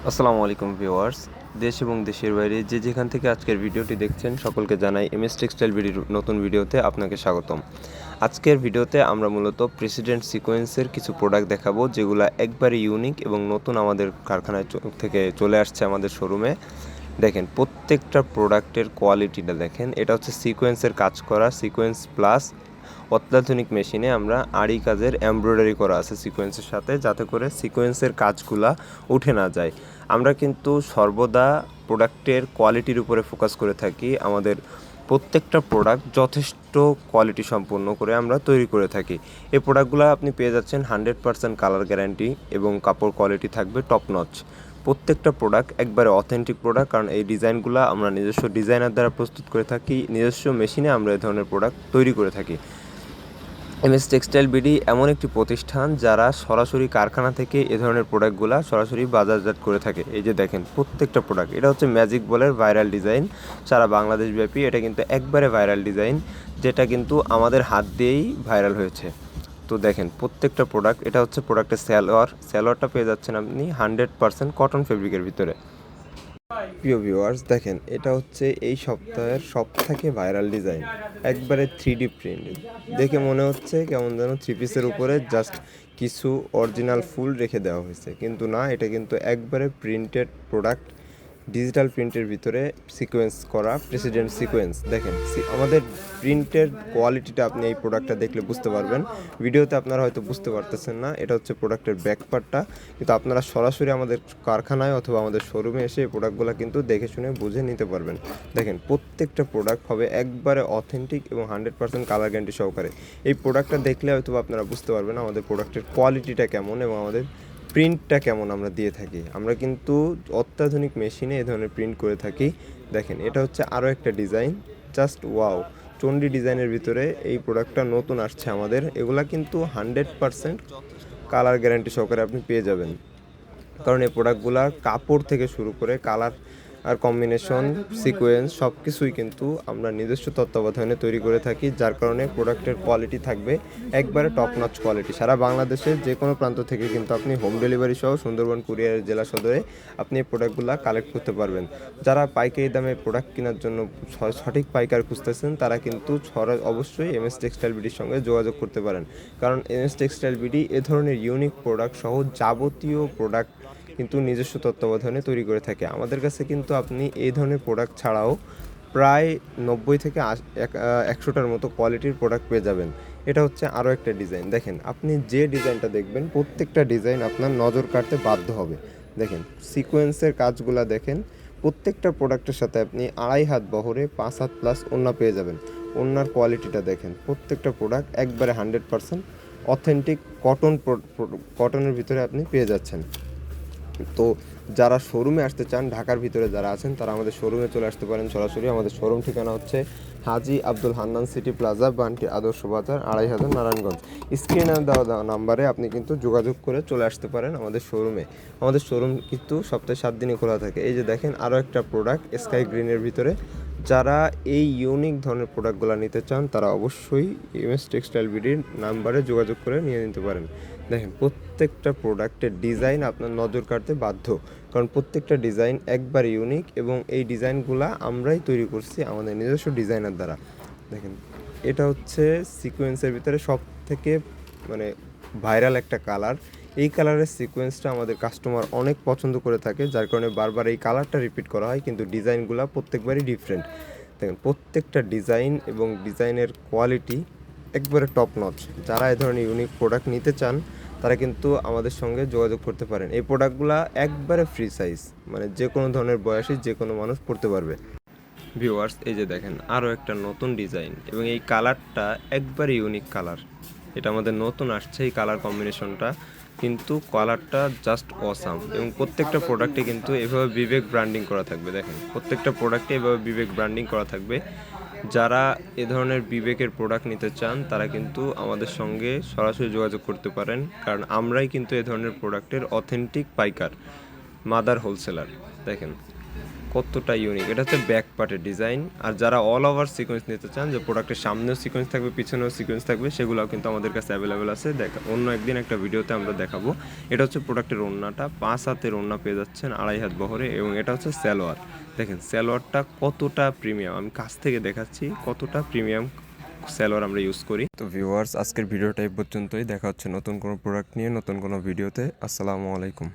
আসসালামু আলাইকুম ভিউয়ার্স। দেশ এবং দেশের বাইরে যে যেখান থেকে আজকের ভিডিওটি দেখছেন সকলকে জানাই এমএস টেক্সটাইল বিডির নতুন ভিডিওতে আপনাকে স্বাগতম। আজকের ভিডিওতে আমরা মূলত প্রেসিডেন্ট সিকোয়েন্সের কিছু প্রোডাক্ট দেখাবো যেগুলো একবারে ইউনিক এবং নতুন আমাদের কারখানায় থেকে চলে আসছে আমাদের শোরুমে। দেখেন প্রত্যেকটা প্রোডাক্টের কোয়ালিটিটা দেখেন, এটা হচ্ছে সিকোয়েন্সের কাজ করা সিকোয়েন্স প্লাস অত্যাধুনিক মেশিনে আমরা আড়ি কাজের এমব্রয়ডারি করা আছে সিকোয়েন্সের সাথে, যাতে করে সিকোয়েন্সের কাজগুলা উঠে না যায়। আমরা কিন্তু সর্বদা প্রোডাক্টের কোয়ালিটির উপরে ফোকাস করে থাকি। আমাদের প্রত্যেকটা প্রোডাক্ট যথেষ্ট কোয়ালিটি সম্পন্ন করে আমরা তৈরি করে থাকি। এই প্রোডাক্টগুলো আপনি পেয়ে যাচ্ছেন 100% কালার গ্যারান্টি এবং কাপড় কোয়ালিটি থাকবে টপ নচ। প্রত্যেকটা প্রোডাক্ট একবারে অথেন্টিক প্রোডাক্ট, কারণ এই ডিজাইনগুলো আমরা নিজস্ব ডিজাইনার দ্বারা প্রস্তুত করে থাকি, নিজস্ব মেশিনে আমরা এই ধরনের প্রোডাক্ট তৈরি করে থাকি। এমএস টেক্সটাইল বিডি এমন একটি প্রতিষ্ঠান যারা সরাসরি কারখানা থেকে এ ধরনের প্রোডাক্টগুলো সরাসরি বাজারজাত করে থাকে। এই যে দেখেন প্রত্যেকটা প্রোডাক্ট, এটা হচ্ছে ম্যাজিক বলের ভাইরাল ডিজাইন সারা বাংলাদেশ ব্যাপী। এটা কিন্তু একবারে ভাইরাল ডিজাইন, যেটা কিন্তু আমাদের হাত দিয়েই ভাইরাল হয়েছে। তো দেখেন প্রত্যেকটা প্রোডাক্ট, এটা হচ্ছে প্রোডাক্টের স্যালোয়ারটা পেয়ে যাচ্ছেন আপনি 100% কটন ফেব্রিকের ভিতরে। প্রিয় ভিউয়ার্স দেখেন, এটা হচ্ছে এই সপ্তাহের সবথেকে ভাইরাল ডিজাইন, একবারে 3D প্রিন্ট। দেখে মনে হচ্ছে কেমন যেন থ্রি পিসের উপরে জাস্ট কিছু অরিজিনাল ফুল রেখে দেওয়া হয়েছে, কিন্তু না, এটা কিন্তু একবারে প্রিন্টেড প্রোডাক্ট, ডিজিটাল প্রিন্টের ভিতরে সিকোয়েন্স করা প্রেসিডেন্ট সিকোয়েন্স। দেখেন আমাদের প্রিন্টের কোয়ালিটিটা আপনি এই প্রোডাক্টটা দেখলে বুঝতে পারবেন। ভিডিওতে আপনারা হয়তো বুঝতে পারতেছেন না, এটা হচ্ছে প্রোডাক্টের ব্যাক পার্টটা, কিন্তু আপনারা সরাসরি আমাদের কারখানায় অথবা আমাদের শোরুমে এসে এই প্রোডাক্টগুলো কিন্তু দেখে শুনে বুঝে নিতে পারবেন। দেখেন প্রত্যেকটা প্রোডাক্ট হবে একবারে অথেন্টিক এবং 100% কালার গ্যারান্টি সহকারে। এই প্রোডাক্টটা দেখলে হয়তো আপনারা বুঝতে পারবেন আমাদের প্রোডাক্টের কোয়ালিটিটা কেমন এবং আমাদের প্রিন্টটা কেমন আমরা দিয়ে থাকি। আমরা কিন্তু অত্যাধুনিক মেশিনে এই ধরনের প্রিন্ট করে থাকি। দেখেন এটা হচ্ছে আরও একটা ডিজাইন, জাস্ট ওয়াও। চন্ডি ডিজাইনের ভিতরে এই প্রোডাক্টটা নতুন আসছে আমাদের। এগুলা কিন্তু 100% কালার গ্যারান্টি সহকারে আপনি পেয়ে যাবেন, কারণ এই প্রোডাক্টগুলার কাপড় থেকে শুরু করে কালার আর কম্বিনেশন সিকোয়েন্স সব কিছুই কিন্তু আমরা নিজস্ব তত্ত্বাবধানে তৈরি করে থাকি, যার কারণে প্রোডাক্টের কোয়ালিটি থাকবে একবারে টপ নচ কোয়ালিটি। সারা বাংলাদেশের যে কোনো প্রান্ত থেকে কিন্তু আপনি হোম ডেলিভারি সহ সুন্দরবন কুরিয়ার জেলা সদরে আপনি এই প্রোডাক্টগুলো কালেক্ট করতে পারবেন। যারা পাইকারি দামে প্রোডাক্ট কেনার জন্য সঠিক পাইকার খুঁজতেছেন, তারা কিন্তু অবশ্যই এমএস টেক্সটাইল বিডির সঙ্গে যোগাযোগ করতে পারেন, কারণ এমএস টেক্সটাইল বিডি এ ধরনের ইউনিক প্রোডাক্ট সহ যাবতীয় প্রোডাক্ট কিন্তু নিজস্ব তত্ত্বাবধানে তৈরি করে থাকে। আমাদের কাছে কিন্তু আপনি এই ধরনের প্রোডাক্ট ছাড়াও প্রায় 90 থেকে 100টার মতো কোয়ালিটির প্রোডাক্ট পেয়ে যাবেন। এটা হচ্ছে আরও একটা ডিজাইন। দেখেন আপনি যে ডিজাইনটা দেখবেন প্রত্যেকটা ডিজাইন আপনার নজর কাড়তে বাধ্য হবে। দেখেন সিকোয়েন্সের কাজগুলা দেখেন, প্রত্যেকটা প্রোডাক্টের সাথে আপনি 2.5 হাত বহরে 5 হাত প্লাস ওড়না পেয়ে যাবেন। ওড়নার কোয়ালিটিটা দেখেন, প্রত্যেকটা প্রোডাক্ট একবারে 100% অথেন্টিক কটনের ভিতরে আপনি পেয়ে যাচ্ছেন। তো যারা শোরুমে আসতে চান, ঢাকার ভিতরে যারা আছেন, তারা আমাদের শোরুমে চলে আসতে পারেন সরাসরি। আমাদের শোরুম ঠিকানা হচ্ছে হাজি আব্দুল হান্নান সিটি প্লাজা, বান্টি আদর্শ বাজার, 2500 নারায়ণগঞ্জ। স্ক্রিনে দেওয়া নাম্বারে আপনি কিন্তু যোগাযোগ করে চলে আসতে পারেন আমাদের শোরুমে। আমাদের শোরুম কিন্তু সপ্তাহে 7 দিনই খোলা থাকে। এই যে দেখেন আরও একটা প্রোডাক্ট স্কাই গ্রিনের ভিতরে। যারা এই ইউনিক ধরনের প্রোডাক্টগুলো নিতে চান, তারা অবশ্যই এমএস টেক্সটাইল বিডির নাম্বারে যোগাযোগ করে নিয়ে নিতে পারেন। দেখেন প্রত্যেকটা প্রোডাক্টের ডিজাইন আপনার নজর কাড়তে বাধ্য, কারণ প্রত্যেকটা ডিজাইন একবার ইউনিক এবং এই ডিজাইনগুলো আমরাই তৈরি করছি আমাদের নিজস্ব ডিজাইনার দ্বারা। দেখেন এটা হচ্ছে সিকোয়েন্সের ভিতরে সব থেকে মানে ভাইরাল একটা কালার। এই কালারের সিকোয়েন্সটা আমাদের কাস্টমার অনেক পছন্দ করে থাকে, যার কারণে বারবার এই কালারটা রিপিট করা হয়, কিন্তু ডিজাইনগুলো প্রত্যেকবারই ডিফারেন্ট। দেখেন প্রত্যেকটা ডিজাইন এবং ডিজাইনের কোয়ালিটি একবারে টপ নচ। যারা এই ধরনের ইউনিক প্রোডাক্ট নিতে চান, তারা কিন্তু আমাদের সঙ্গে যোগাযোগ করতে পারেন। এই প্রোডাক্টগুলো একবারে ফ্রি সাইজ, মানে যে কোনো ধরনের বয়সী যে কোনো মানুষ পড়তে পারবে। ভিউয়ার্স এই যে দেখেন আরও একটা নতুন ডিজাইন, এবং এই কালারটা একবারে ইউনিক কালার। এটা আমাদের নতুন আসছে এই কালার কম্বিনেশনটা, কিন্তু কালারটা জাস্ট অসাম। এবং প্রত্যেকটা প্রোডাক্টে কিন্তু এভাবে বিবেক ব্র্যান্ডিং করা থাকবে। দেখেন প্রত্যেকটা প্রোডাক্টে এভাবে বিবেক ব্র্যান্ডিং করা থাকবে। যারা এ ধরনের বিবেকের প্রোডাক্ট নিতে চান, তারা কিন্তু আমাদের সঙ্গে সরাসরি যোগাযোগ করতে পারেন, কারণ আমরাই কিন্তু এ ধরনের প্রোডাক্টের অথেন্টিক পাইকার, মাদার হোলসেলার। দেখেন কতটা ইউনিক। এটা হচ্ছে ব্যাক পার্টের ডিজাইন। আর যারা অল ওভার সিকোয়েন্স নিতে চান, যে প্রোডাক্টের সামনেও সিকোয়েন্স থাকবে, পিছনেও সিকোয়েন্স থাকবে, সেগুলোও কিন্তু আমাদের কাছে অ্যাভেলেবেল আছে। অন্য একদিন একটা ভিডিওতে আমরা দেখাবো। এটা হচ্ছে প্রোডাক্টের ওড়নাটা, 5 হাতের ওড়না পেয়ে যাচ্ছেন 2.5 হাত বহরে, এবং এটা হচ্ছে সালোয়ার। দেখেন সালোয়ারটা কতটা প্রিমিয়াম, আমি কাছ থেকে দেখাচ্ছি কতটা প্রিমিয়াম সালোয়ার আমরা ইউজ করি। তো ভিউয়ার্স, আজকের ভিডিওটা এই পর্যন্তই। দেখা হচ্ছে নতুন কোনো প্রোডাক্ট নিয়ে নতুন কোনো ভিডিওতে। আসসালামু আলাইকুম।